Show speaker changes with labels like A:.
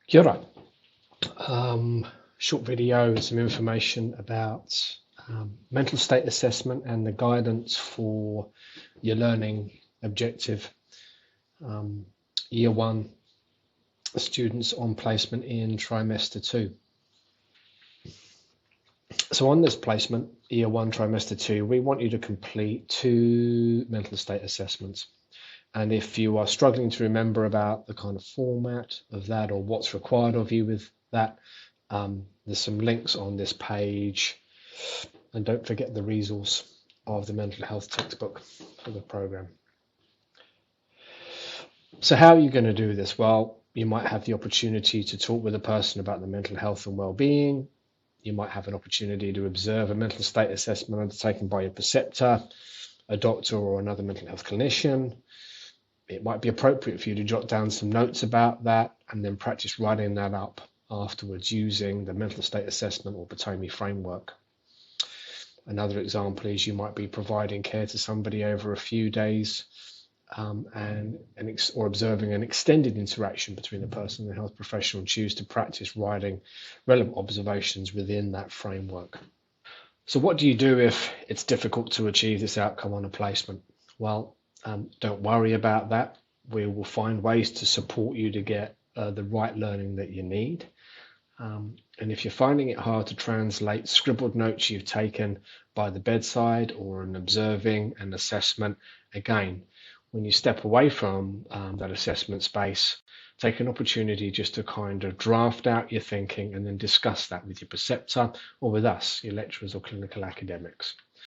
A: Kia ora. Short video, some information about mental state assessment and the guidance for your learning objective. Year 1 students on placement in trimester 2. So on this placement, year 1, trimester 2, we want you to complete 2 mental state assessments. And if you are struggling to remember about the kind of format of that or what's required of you with that, there's some links on this page. And don't forget the resource of the mental health textbook for the program. So how are you going to do this? Well, you might have the opportunity to talk with a person about the mental health and well-being. You might have an opportunity to observe a mental state assessment undertaken by your preceptor, a doctor or another mental health clinician. It might be appropriate for you to jot down some notes about that and then practice writing that up afterwards using the mental state assessment or Potomi framework. Another example is you might be providing care to somebody over a few days or observing an extended interaction between the person and the health professional, and choose to practice writing relevant observations within that framework. So what do you do if it's difficult to achieve this outcome on a placement? Well, don't worry about that. We will find ways to support you to get the right learning that you need. And if you're finding it hard to translate scribbled notes you've taken by the bedside or in observing an assessment, again, when you step away from that assessment space, take an opportunity just to kind of draft out your thinking and then discuss that with your preceptor or with us, your lecturers or clinical academics.